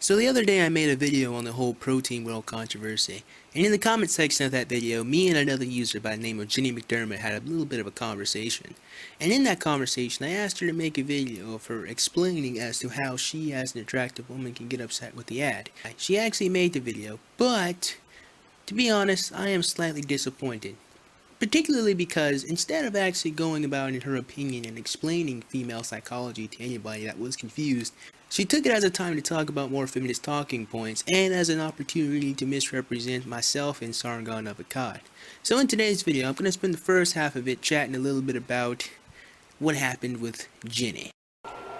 So the other day I made a video on the whole protein world controversy, and in the comment section of that video, me and another user by the name of Jenny McDermott had a little bit of a conversation. And in that conversation, I asked her to make a video of her explaining as to how she as an attractive woman can get upset with the ad. She actually made the video, but to be honest, I am slightly disappointed. Particularly because instead of actually going about in her opinion and explaining female psychology to anybody that was confused, she took it as a time to talk about more feminist talking points and as an opportunity to misrepresent myself and Sargon of Akkad. So in today's video, I'm going to spend the first half of it chatting a little bit about what happened with Jenny.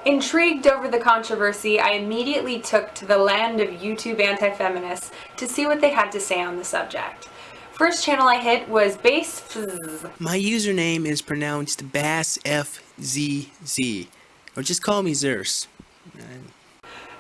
Intrigued over the controversy, I immediately took to the land of YouTube anti-feminists to see what they had to say on the subject. First channel I hit was BASSFZz. My username is pronounced BASSFZz, or just call me Zers.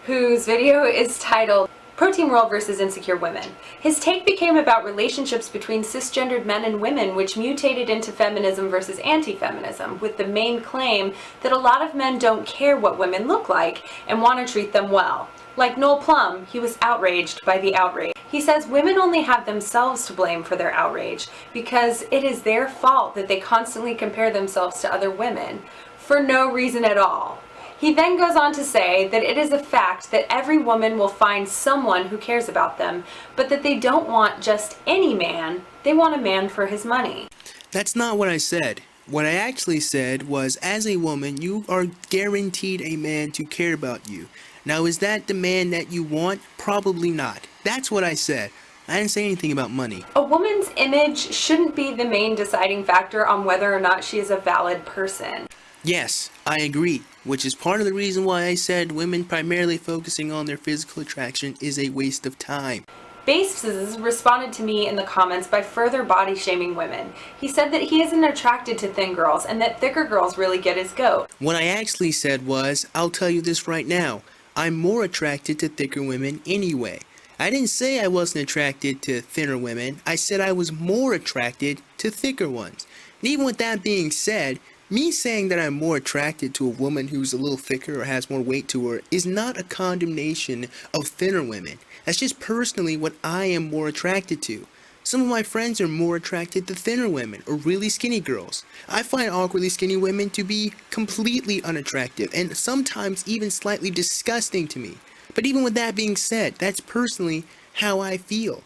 Whose video is titled Protein World versus Insecure Women. His take became about relationships between cisgendered men and women, which mutated into feminism versus anti-feminism, with the main claim that a lot of men don't care what women look like and want to treat them well. Like Noel Plum, he was outraged by the outrage. He says women only have themselves to blame for their outrage because it is their fault that they constantly compare themselves to other women for no reason at all. He then goes on to say that it is a fact that every woman will find someone who cares about them, but that they don't want just any man, they want a man for his money. That's not what I said. What I actually said was, as a woman, you are guaranteed a man to care about you. Now, is that the man that you want? Probably not. That's what I said. I didn't say anything about money. A woman's image shouldn't be the main deciding factor on whether or not she is a valid person. Yes, I agree, which is part of the reason why I said women primarily focusing on their physical attraction is a waste of time. BASSFZz responded to me in the comments by further body shaming women. He said that he isn't attracted to thin girls and that thicker girls really get his goat. What I actually said was, I'll tell you this right now, I'm more attracted to thicker women anyway. I didn't say I wasn't attracted to thinner women, I said I was more attracted to thicker ones. And even with that being said, me saying that I'm more attracted to a woman who's a little thicker or has more weight to her is not a condemnation of thinner women. That's just personally what I am more attracted to. Some of my friends are more attracted to thinner women or really skinny girls. I find awkwardly skinny women to be completely unattractive and sometimes even slightly disgusting to me. But even with that being said, that's personally how I feel.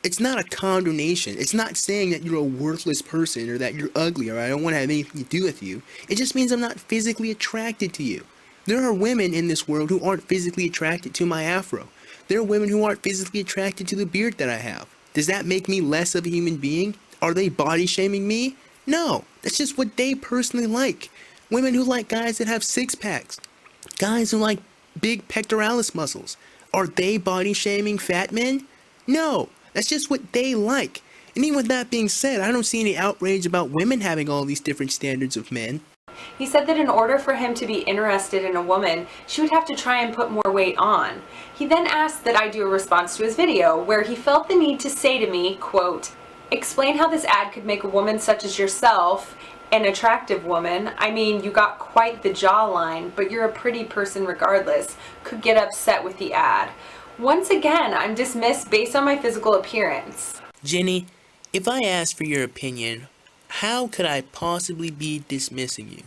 It's not a condemnation. It's not saying that you're a worthless person or that you're ugly or I don't want to have anything to do with you. It just means I'm not physically attracted to you. There are women in this world who aren't physically attracted to my afro. There are women who aren't physically attracted to the beard that I have. Does that make me less of a human being? Are they body shaming me? No, that's just what they personally like. Women who like guys that have six packs. Guys who like big pectoralis muscles. Are they body shaming fat men? No. That's just what they like. And even with that being said, I don't see any outrage about women having all these different standards of men. He said that in order for him to be interested in a woman, she would have to try and put more weight on. He then asked that I do a response to his video, where he felt the need to say to me, quote, explain how this ad could make a woman such as yourself an attractive woman. I mean, you got quite the jawline, but you're a pretty person regardless, could get upset with the ad. Once again, I'm dismissed based on my physical appearance. Jenny, if I asked for your opinion, how could I possibly be dismissing you?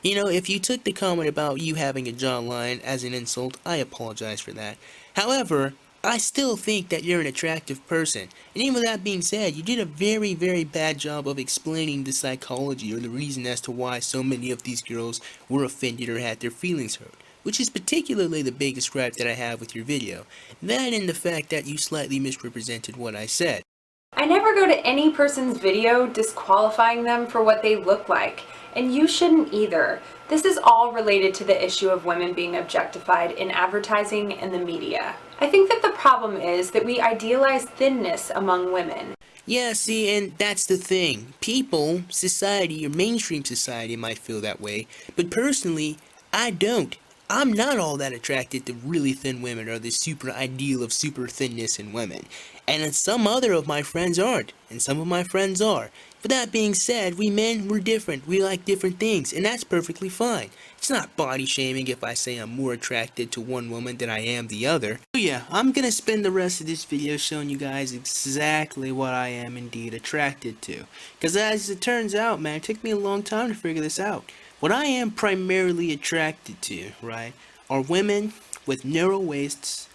You know, if you took the comment about you having a jawline as an insult, I apologize for that. However, I still think that you're an attractive person. And even with that being said, you did a very, very bad job of explaining the psychology or the reason as to why so many of these girls were offended or had their feelings hurt. Which is particularly the biggest gripe that I have with your video. That and the fact that you slightly misrepresented what I said. I never go to any person's video disqualifying them for what they look like, and you shouldn't either. This is all related to the issue of women being objectified in advertising and the media. I think that the problem is that we idealize thinness among women. Yeah, see, and that's the thing. People, society, or mainstream society might feel that way, but personally, I don't. I'm not all that attracted to really thin women or the super ideal of super thinness in women. And some other of my friends aren't, and some of my friends are. But that being said, we men, we're different. We like different things, and that's perfectly fine. It's not body shaming if I say I'm more attracted to one woman than I am the other. So yeah, I'm gonna spend the rest of this video showing you guys exactly what I am indeed attracted to. Because as it turns out, man, it took me a long time to figure this out. What I am primarily attracted to, right, are women with narrow waists,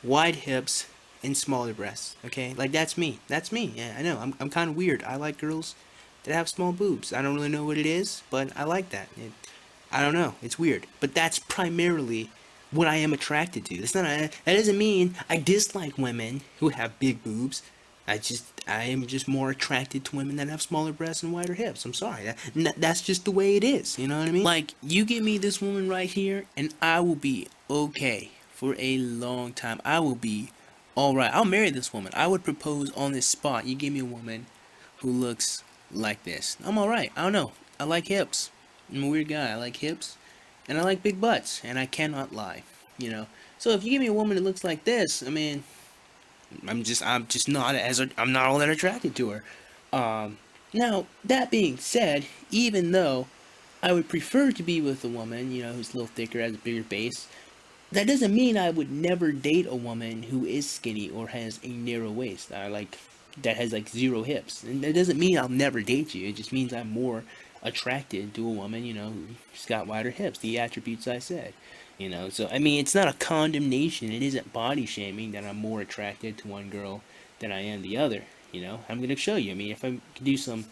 wide hips, and smaller breasts. Okay, like that's me. That's me. Yeah, I know. I'm kind of weird. I like girls that have small boobs. I don't really know what it is, but I like that. I don't know. It's weird, but that's primarily what I am attracted to. That doesn't mean I dislike women who have big boobs. I am just more attracted to women that have smaller breasts and wider hips. I'm sorry. That's just the way it is. You know what I mean? Like, you give me this woman right here, and I will be okay for a long time. I will be alright. I'll marry this woman. I would propose on this spot. You give me a woman who looks like this. I'm alright. I don't know. I like hips. I'm a weird guy. I like hips, and I like big butts, and I cannot lie. You know? So if you give me a woman that looks like this, I mean, I'm not all that attracted to her. Now, that being said, even though I would prefer to be with a woman, you know, who's a little thicker, has a bigger base, that doesn't mean I would never date a woman who is skinny or has a narrow waist, that has like zero hips. And that doesn't mean I'll never date you. It just means I'm more attracted to a woman, you know, who's got wider hips, the attributes I said. You know, so I mean, it's not a condemnation. It isn't body shaming that I'm more attracted to one girl than I am the other. You know, I'm gonna show you. I mean, if I can do some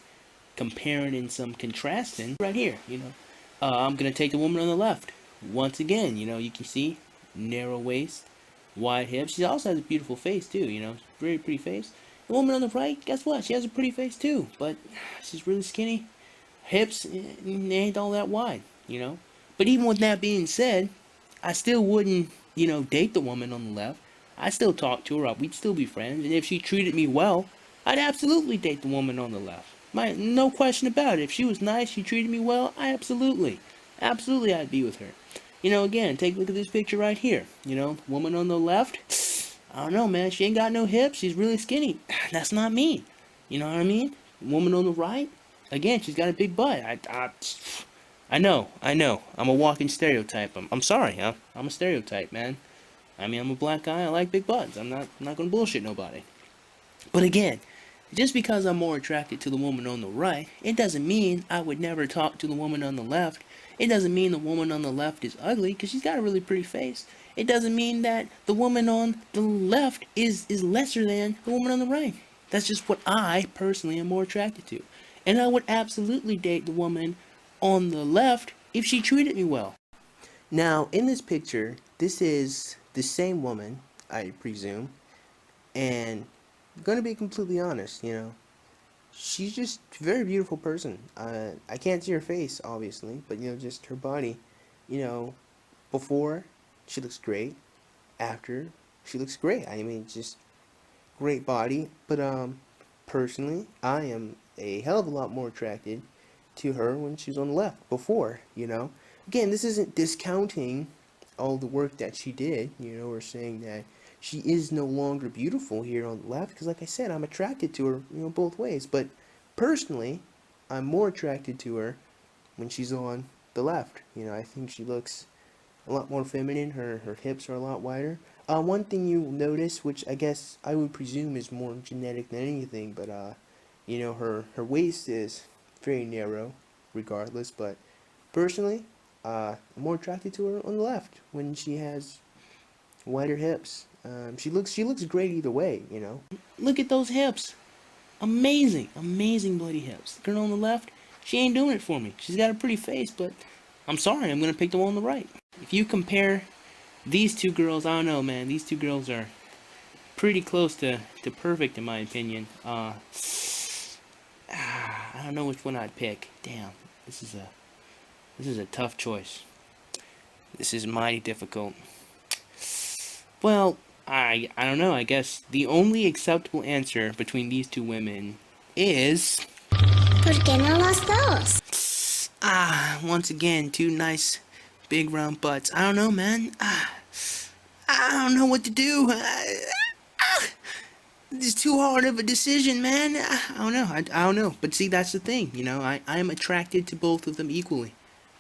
comparing and some contrasting right here, you know, I'm gonna take the woman on the left. Once again, you know, you can see narrow waist, wide hips. She also has a beautiful face too. You know, very pretty face. The woman on the right, guess what? She has a pretty face too, but she's really skinny. Hips ain't all that wide. You know, but even with that being said, I still wouldn't, you know, date the woman on the left. I'd still talk to her. We'd still be friends. And if she treated me well, I'd absolutely date the woman on the left. No question about it. If she was nice, she treated me well, absolutely I'd be with her. You know, again, take a look at this picture right here. You know, woman on the left, I don't know, man. She ain't got no hips. She's really skinny. That's not me. You know what I mean? Woman on the right, again, she's got a big butt. I know. I'm a walking stereotype. I'm sorry, huh? I'm a stereotype, man. I mean, I'm a black guy. I like big butts. I'm not gonna bullshit nobody. But again, just because I'm more attracted to the woman on the right, it doesn't mean I would never talk to the woman on the left. It doesn't mean the woman on the left is ugly, because she's got a really pretty face. It doesn't mean that the woman on the left is lesser than the woman on the right. That's just what I personally am more attracted to. And I would absolutely date the woman on the left if she treated me well. Now, in this picture, this is the same woman, I presume, and I'm gonna be completely honest, you know, she's just a very beautiful person. I can't see her face, obviously, but, you know, just her body, you know, before, she looks great, after, she looks great. I mean, just great body, but, personally, I am a hell of a lot more attracted to her when she was on the left before, you know. Again, this isn't discounting all the work that she did, you know, or saying that she is no longer beautiful here on the left, because like I said, I'm attracted to her, you know, both ways. But personally, I'm more attracted to her when she's on the left. You know, I think she looks a lot more feminine. Her hips are a lot wider. One thing you'll notice, which I guess I would presume is more genetic than anything, but you know, her waist is very narrow regardless. But personally, I'm more attracted to her on the left when she has wider hips. She looks great either way, you know. Look at those hips. Amazing bloody hips. The girl on the left, she ain't doing it for me. She's got a pretty face, but I'm sorry, I'm gonna pick the one on the right. If you compare these two girls, I don't know, man. These two girls are pretty close to perfect in my opinion. I don't know which one I'd pick. Damn, this is a tough choice. This is mighty difficult. Well, I don't know. I guess the only acceptable answer between these two women is ¿Por qué no los dos? Once again, two nice big round butts. I don't know, man. I don't know what to do. It's too hard of a decision, man. I don't know. I don't know. But see, that's the thing. I am attracted to both of them equally.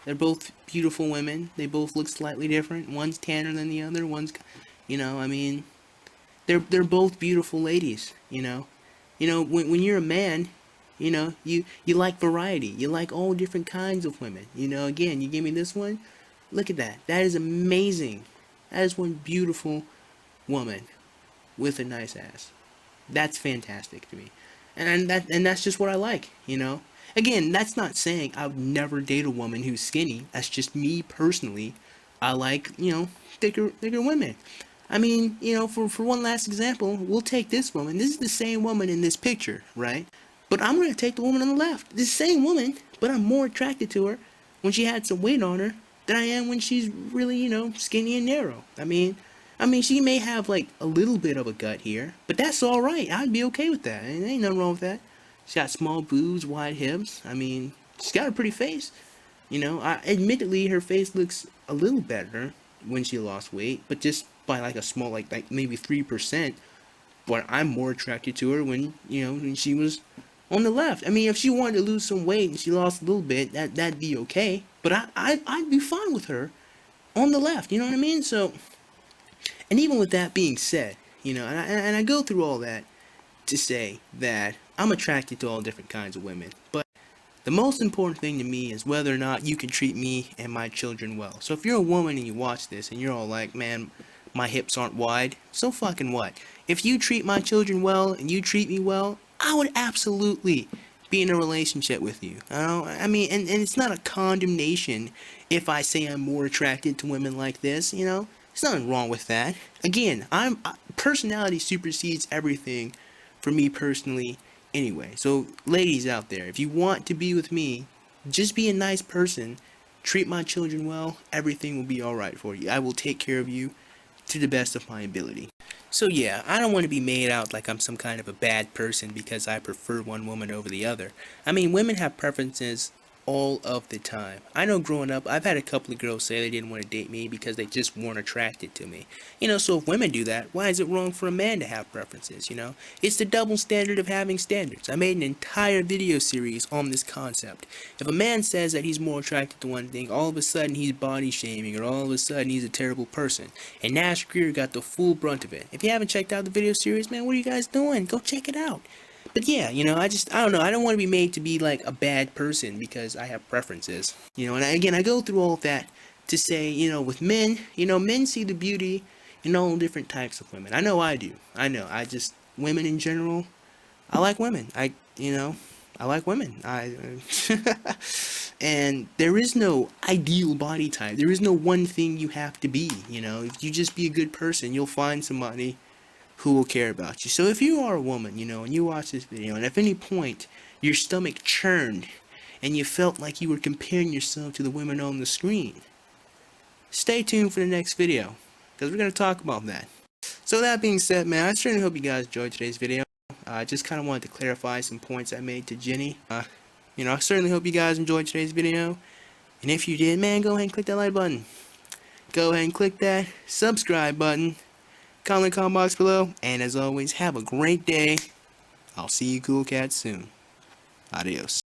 They're both beautiful women. They both look slightly different. One's tanner than the other. I mean, they're both beautiful ladies. When you're a man, you like variety. You like all different kinds of women. Again, you give me this one. Look at that. That is amazing. That is one beautiful woman with a nice ass. That's fantastic to me. And that's just what I like. Again, that's not saying I would never date a woman who's skinny. That's just me personally. I like, thicker women. I mean, for one last example, we'll take this woman. This is the same woman in this picture, right? But I'm going to take the woman on the left. The same woman, but I'm more attracted to her when she had some weight on her than I am when she's really, skinny and narrow. I mean, she may have like a little bit of a gut here, but that's all right. I'd be okay with that. There ain't nothing wrong with that. She's got small boobs, wide hips. I mean, she's got a pretty face. Admittedly, her face looks a little better when she lost weight, but just by like a small, like maybe 3%. But I'm more attracted to her when she was on the left. I mean, if she wanted to lose some weight and she lost a little bit, that'd be okay. But I'd be fine with her on the left. You know what I mean? So, and even with that being said, and I go through all that to say that I'm attracted to all different kinds of women, but the most important thing to me is whether or not you can treat me and my children well. So if you're a woman and you watch this and you're all like, man, my hips aren't wide, so fucking what? If you treat my children well and you treat me well, I would absolutely be in a relationship with you. I mean, and it's not a condemnation if I say I'm more attracted to women like this, There's nothing wrong with that. Again, personality supersedes everything for me personally anyway. So ladies out there, if you want to be with me, just be a nice person, treat my children well, everything will be alright for you. I will take care of you to the best of my ability. So yeah, I don't want to be made out like I'm some kind of a bad person because I prefer one woman over the other. I mean, women have preferences all of the time. I know growing up, I've had a couple of girls say they didn't want to date me because they just weren't attracted to me. So if women do that, why is it wrong for a man to have preferences, It's the double standard of having standards. I made an entire video series on this concept. If a man says that he's more attracted to one thing, all of a sudden he's body shaming, or all of a sudden he's a terrible person. And Nash Greer got the full brunt of it. If you haven't checked out the video series, man, what are you guys doing? Go check it out. But yeah, I don't know, I don't want to be made to be like a bad person because I have preferences. And again, I go through all of that to say, with men, men see the beauty in all different types of women. I know I do. Women in general, I like women. I like women. And there is no ideal body type. There is no one thing you have to be, If you just be a good person, you'll find somebody who will care about you. So if you are a woman, and you watch this video, and at any point your stomach churned and you felt like you were comparing yourself to the women on the screen, stay tuned for the next video, because we're going to talk about that. So that being said, man, I certainly hope you guys enjoyed today's video. I just kind of wanted to clarify some points I made to Jenny. I certainly hope you guys enjoyed today's video. And if you did, man, go ahead and click that like button. Go ahead and click that subscribe button. Comment in the comment box below, and as always, have a great day. I'll see you cool cats soon. Adios.